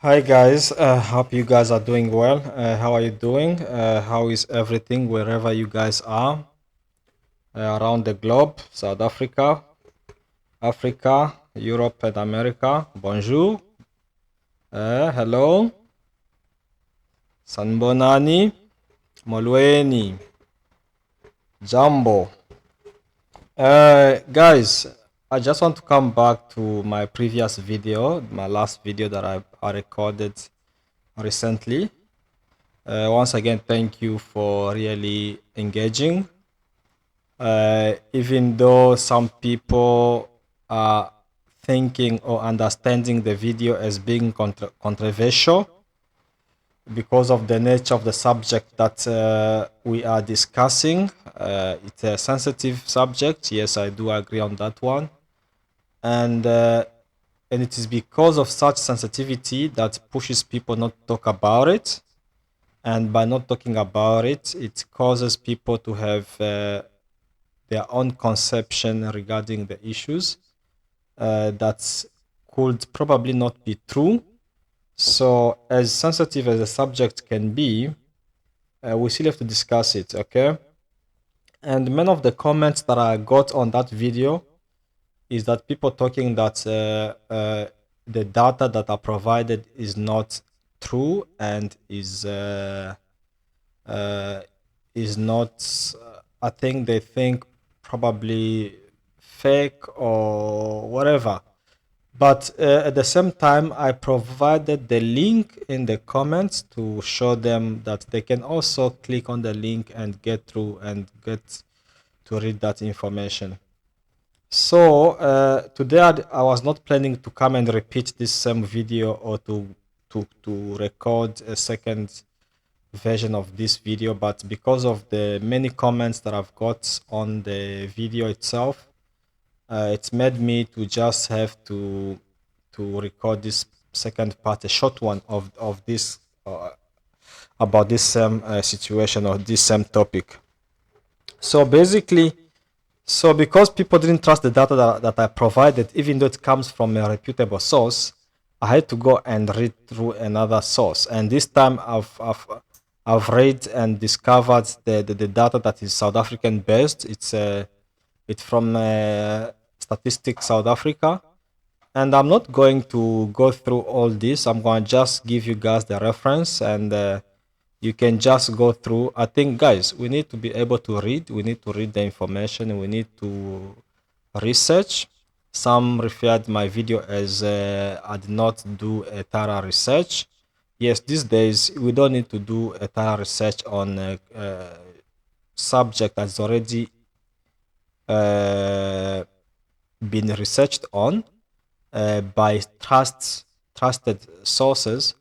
Hi guys, hope you guys are doing well. How are you doing? How is everything wherever you guys are around the globe? South Africa, Africa, Europe, and America. Bonjour. Hello. Sanbonani. Molweni. Jambo. Guys, I just want to come back to my previous video, my last video that I recorded recently. Once again, thank you for really engaging. Even though some people are thinking or understanding the video as being controversial because of the nature of the subject that we are discussing. It's a sensitive subject. Yes, I do agree on that one. And it is because of such sensitivity that pushes people not to talk about it. And by not talking about it, it causes people to have their own conception regarding the issues that could probably not be true. So, as sensitive as the subject can be, we still have to discuss it, okay? And many of the comments that I got on that video is that people talking that the data that are provided is not true and uh, is not. I think they think probably fake or whatever. But at the same time, I provided the link in the comments to show them that they can also click on the link and get through and get to read that information. So today I was not planning to come and repeat this same video or to record a second version of this video, but because of the many comments that I've got on the video itself, it's made me to just have to record this second part, a short one of this about this same situation or this same topic. So basically, so because people didn't trust the data that I provided, even though it comes from a reputable source, I had to go and read through another source. And this time I've read and discovered the data that is South African based. It's from Statistics South Africa. And I'm not going to go through all this. I'm going to just give you guys the reference and you can just go through. I think, guys, we need to be able to read. We need to read the information. We need to research. Some referred my video as I did not do a thorough research. Yes, these days we don't need to do a thorough research on a subject that's already uh, been researched on by trusted sources.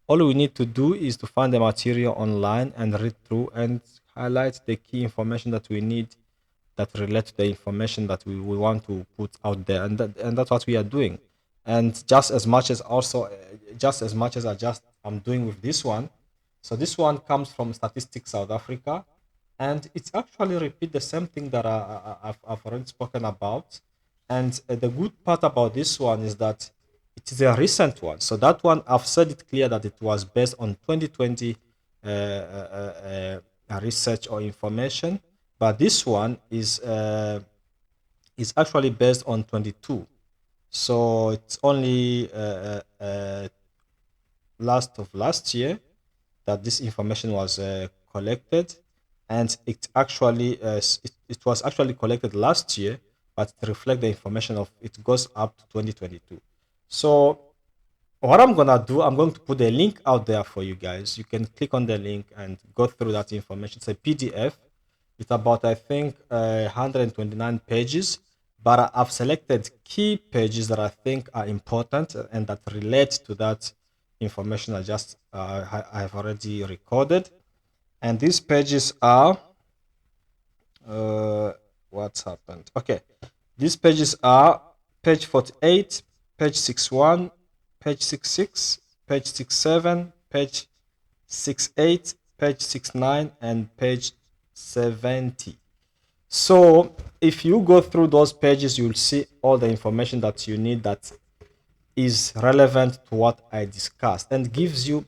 All we need to do is to find the material online and read through and highlight the key information that we need that relate to the information that we want to put out there, and that's what we are doing. And just as much as also just as much as I'm doing with this one. So this one comes from Statistics South Africa, and it's actually repeat the same thing that I've already spoken about. And the good part about this one is that it is a recent one. So that one, I've said it clear that it was based on 2020 research or information, but this one is actually based on 22. So it's only last of last year that this information was collected, and it was actually collected last year, but it reflect the information of it goes up to 2022. So what I'm gonna do, I'm going to put a link out there for you guys. You can click on the link and go through that information. It's a PDF. It's about, I think, 129 pages, but I've selected key pages that I think are important and that relate to that information I have already recorded. And these pages are uh, what's happened. Okay, these pages are page 48, page 61, page 66, page 67, page 68, page 69, and page 70. So if you go through those pages, you'll see all the information that you need that is relevant to what I discussed and gives you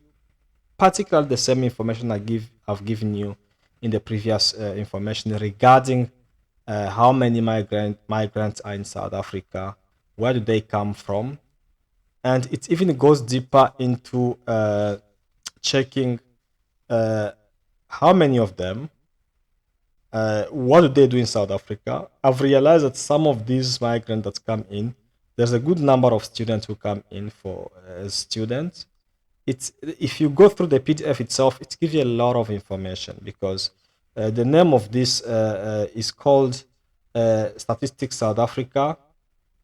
particularly the same information I've given you in the previous information regarding how many migrants are in South Africa, where do they come from, and it even goes deeper into checking uh, how many of them, what do they do in South Africa. I've realized that some of these migrants that come in, there's a good number of students who come in for students. It's if you go through the PDF itself, it gives you a lot of information because the name of this is called Statistics South Africa.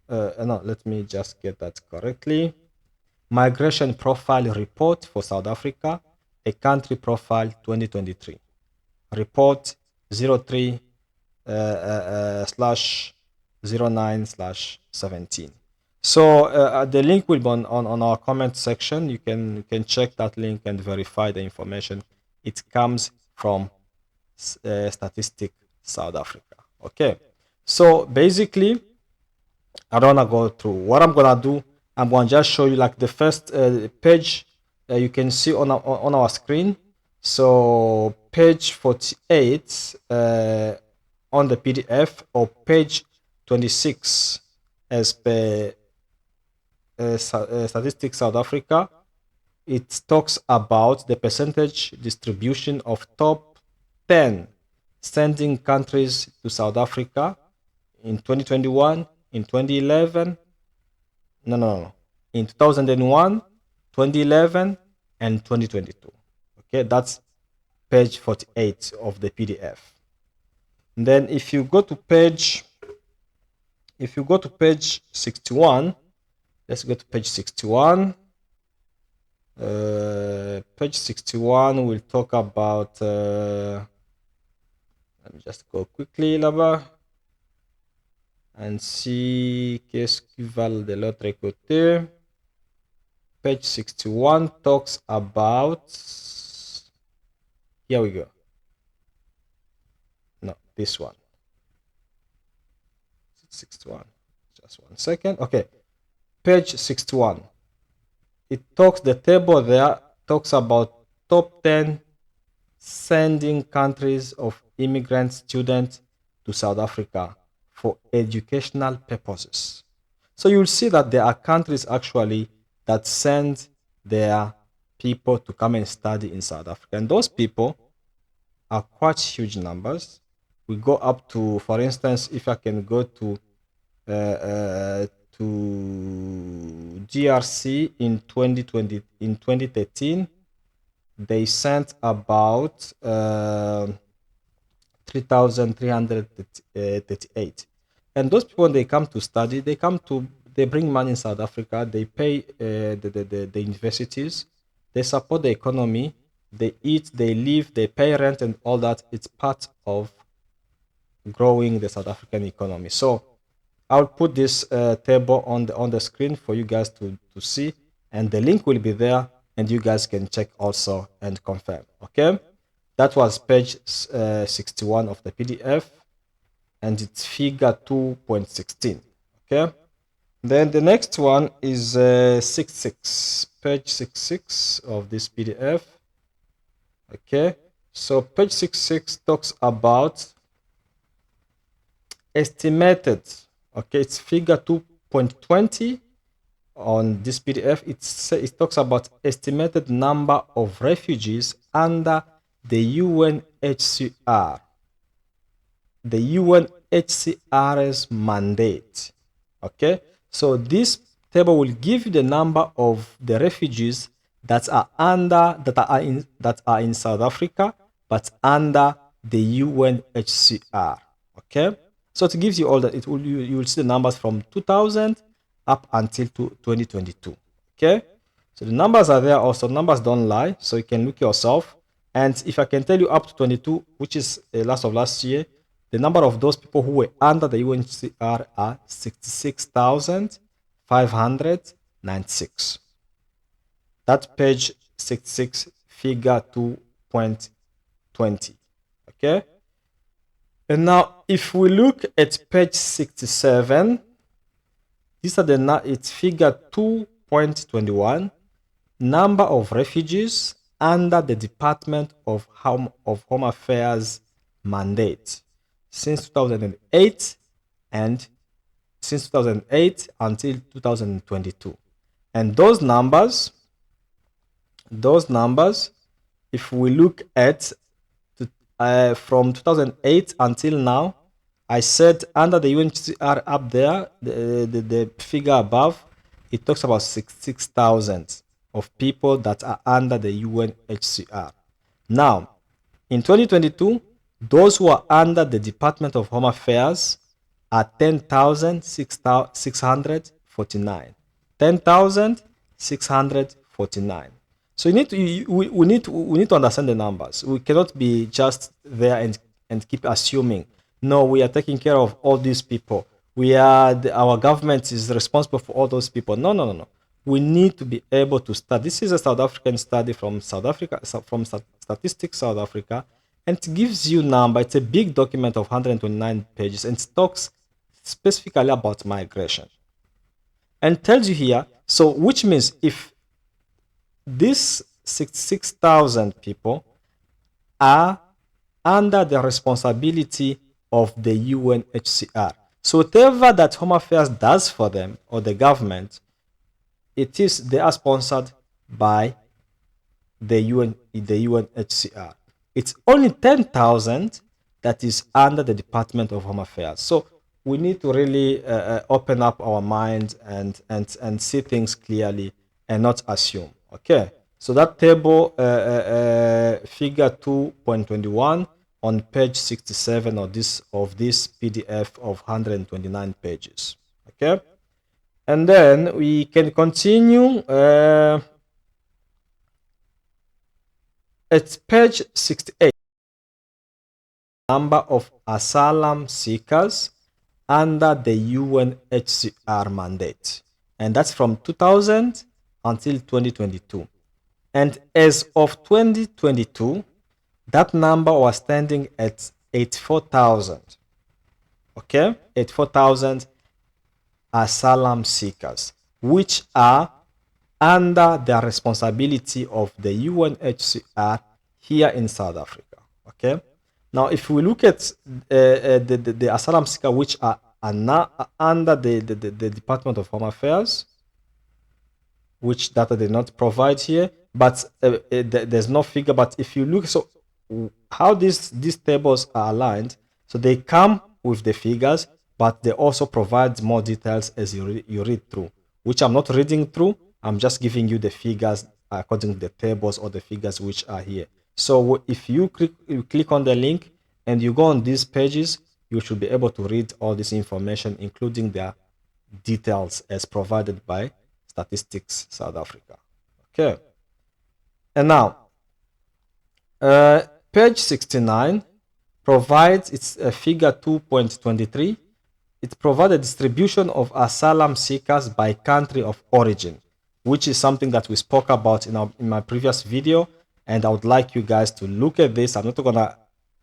No, let me just get that correctly. Migration Profile Report for South Africa, a country profile 2023. Report 03 slash 09 slash 17. So the link will be on our comment section. You can check that link and verify the information. It comes from Statistic South Africa. Okay. So basically, I don't want to go through. What I'm gonna do, I'm gonna just show you like the first page you can see on our screen. So page 48 on the PDF or page 26 as per Statistics South Africa. It talks about the percentage distribution of top 10 sending countries to South Africa in 2021, in 2011, no, in 2001, 2011, and 2022. Okay, that's page 48 of the PDF. And then if you go to page 61, let's go to page 61. Page 61 will talk about let me just go quickly là-bas and see qu'est-ce qui va de l'autre côté. Page 61 talks about, here we go. No, this one. 61. Just one second. Okay. Page 61. The table there talks about top 10 sending countries of immigrant students to South Africa for educational purposes. So you'll see that there are countries actually that send their people to come and study in South Africa. And those people are quite huge numbers. We go up to, for instance, if I can go to DRC in 2013, they sent about 3,338. And those people, when they come to study, they bring money in South Africa, they pay the universities, they support the economy, they eat, they live, they pay rent and all that. It's part of growing the South African economy. So I'll put this table on the screen for you guys to see, and the link will be there, and you guys can check also and confirm. Okay, that was page 61 of the PDF, and it's figure 2.16. Okay, then the next one is 66, page 66 of this PDF. Okay, so page 66 talks about estimated. Okay, it's figure 2.20 on this PDF. It talks about estimated number of refugees under the UNHCR. The UNHCR's mandate. Okay, so this table will give you the number of the refugees that are in South Africa, but under the UNHCR. Okay. So it gives you all that. You will see the numbers from 2000 up until 2022. Okay, so the numbers are there. Also, numbers don't lie, so you can look yourself. And if I can tell you up to 22, which is last of last year, the number of those people who were under the UNHCR are 66,596. That's page 66, figure 2.20. Okay. And now, if we look at page 67, it's figure 2.21, number of refugees under the Department of Home Affairs mandate since 2008 and since 2008 until 2022. And those numbers, if we look at from 2008 until now, I said under the UNHCR up there, the figure above, it talks about 66,000 of people that are under the UNHCR. Now, in 2022, those who are under the Department of Home Affairs are 10,649. 10,649. So we need to understand the numbers. We cannot be just there and keep assuming. No, we are taking care of all these people. Our government is responsible for all those people. No. We need to be able to start. This is a South African study from South Africa, from Statistics South Africa, and it gives you number. It's a big document of 129 pages, and it talks specifically about migration, and tells you here. So, which means if these 66,000 people are under the responsibility of the UNHCR. So whatever that Home Affairs does for them or the government, they are sponsored by the UNHCR. It's only 10,000 that is under the Department of Home Affairs. So we need to really open up our mind and see things clearly and not assume. Okay, so that table, figure 2.21 on page 67 of this PDF of 129 pages. Okay, and then we can continue. At page 68, number of asylum seekers under the UNHCR mandate, and that's from 2000 until 2022. And as of 2022, that number was standing at 84,000. Okay, 84,000 asylum seekers, which are under the responsibility of the UNHCR here in South Africa. Okay, now if we look at the asylum seekers which are under the Department of Home Affairs, which data they not provide here, but there's no figure. But if you look, so how these tables are aligned, so they come with the figures, but they also provide more details as you read through, which I'm not reading through. I'm just giving you the figures according to the tables or the figures which are here. So if you click on the link and you go on these pages, you should be able to read all this information, including their details as provided by Statistics South Africa. Okay. And now, page 69 provides its figure 2.23. It provides a distribution of asylum seekers by country of origin, which is something that we spoke about in my previous video, and I would like you guys to look at this. I'm not going to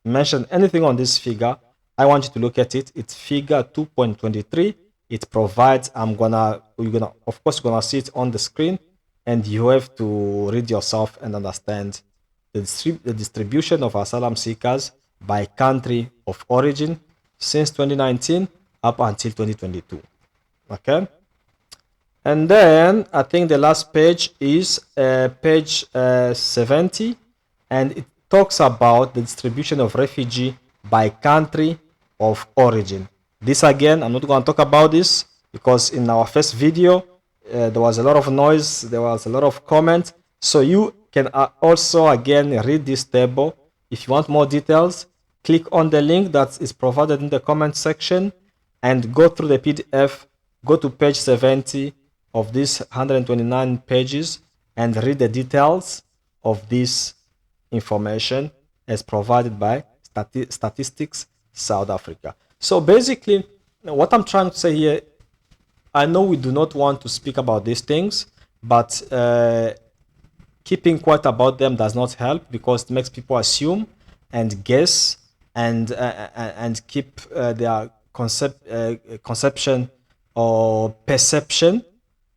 mention anything on this figure. I want you to look at it. It's figure 2.23. It provides, of course, you're gonna see it on the screen, and you have to read yourself and understand the distribution of asylum seekers by country of origin since 2019 up until 2022. Okay. And then I think the last page is page 70, and it talks about the distribution of refugee by country of origin. This again, I'm not going to talk about this because in our first video, there was a lot of noise, there was a lot of comment. So you can also again read this table. If you want more details, click on the link that is provided in the comment section and go through the PDF, go to page 70 of these 129 pages and read the details of this information as provided by Statistics South Africa. So basically, what I'm trying to say here, I know we do not want to speak about these things, but keeping quiet about them does not help because it makes people assume and guess and keep their conception or perception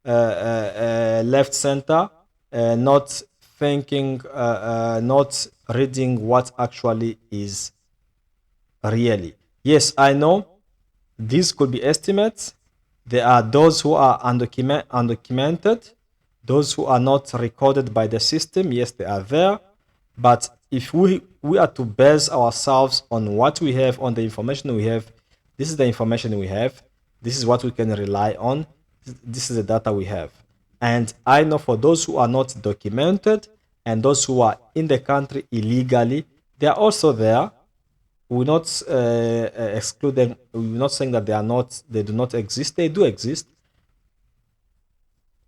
left center, not thinking, not reading what actually is really. Yes, I know these could be estimates. There are those who are undocumented, those who are not recorded by the system. Yes, they are there. But if we are to base ourselves on what we have, on the information we have, this is the information we have. This is what we can rely on. This is the data we have. And I know for those who are not documented and those who are in the country illegally, they are also there. We will not exclude them. We're not saying that they do not exist. They do exist.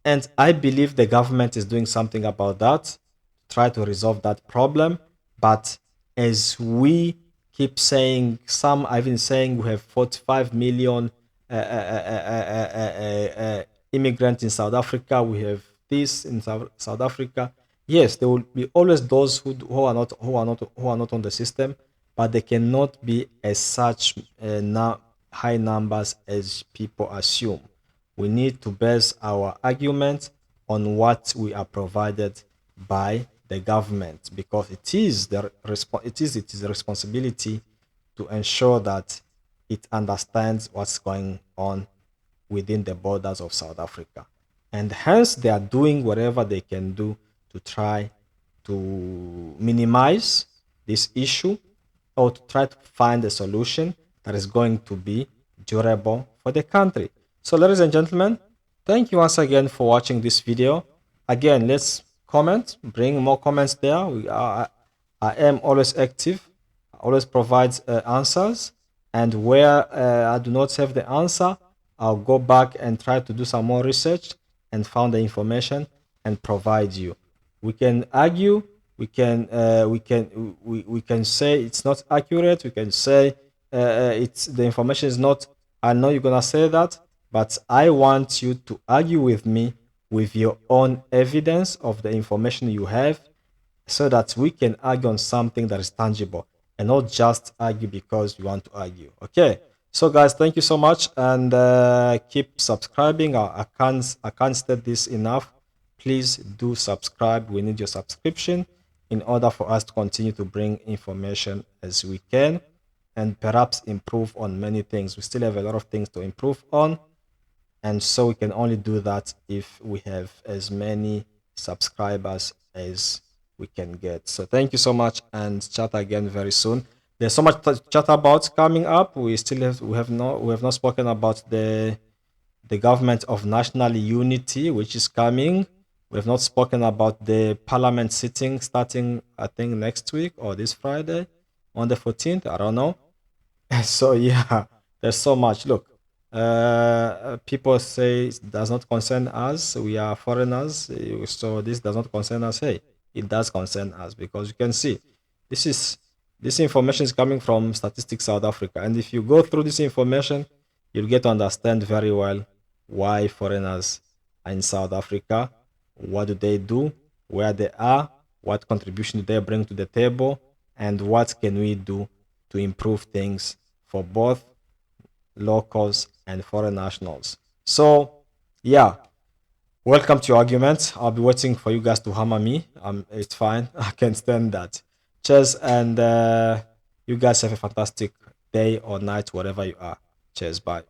And I believe the government is doing something about that, try to resolve that problem. But as we keep saying, some are even saying we have 45 million immigrants in South Africa. We have this in South Africa. Yes, there will be always those who are not on the system, but they cannot be as such high numbers as people assume. We need to base our argument on what we are provided by the government, because it is the responsibility to ensure that it understands what's going on within the borders of South Africa. And hence, they are doing whatever they can do to try to minimize this issue, or to try to find a solution that is going to be durable for the country. So, ladies and gentlemen, thank you once again for watching this video. Again, let's comment, bring more comments there. I am always active, I always provide answers. And where I do not have the answer, I'll go back and try to do some more research and found the information and provide you. We can argue, we can say it's not accurate, we can say it's the information is not. I know you're gonna say that, but I want you to argue with me with your own evidence of the information you have, so that we can argue on something that is tangible and not just argue because you want to argue. Okay. So guys, thank you so much, and keep subscribing. I can't state this enough. Please do subscribe. We need your subscription in order for us to continue to bring information as we can, and perhaps improve on many things. We still have a lot of things to improve on, and so we can only do that if we have as many subscribers as we can get. So thank you so much, and chat again very soon. There's so much to chat about coming up. We have not spoken about the government of national unity, which is coming. We have not spoken about the parliament sitting starting, I think, next week or this Friday on the 14th. I don't know. So yeah, there's so much. Look, people say it does not concern us. We are foreigners, so this does not concern us. Hey, it does concern us, because you can see this is this information is coming from Statistics South Africa, and if you go through this information, you'll get to understand very well why foreigners are in South Africa, what do they do, where they are, what contribution do they bring to the table, and what can we do to improve things for both locals and foreign nationals. So, yeah, welcome to your argument. I'll be waiting for you guys to hammer me. It's fine. I can stand that. Cheers, and you guys have a fantastic day or night, wherever you are. Cheers. Bye.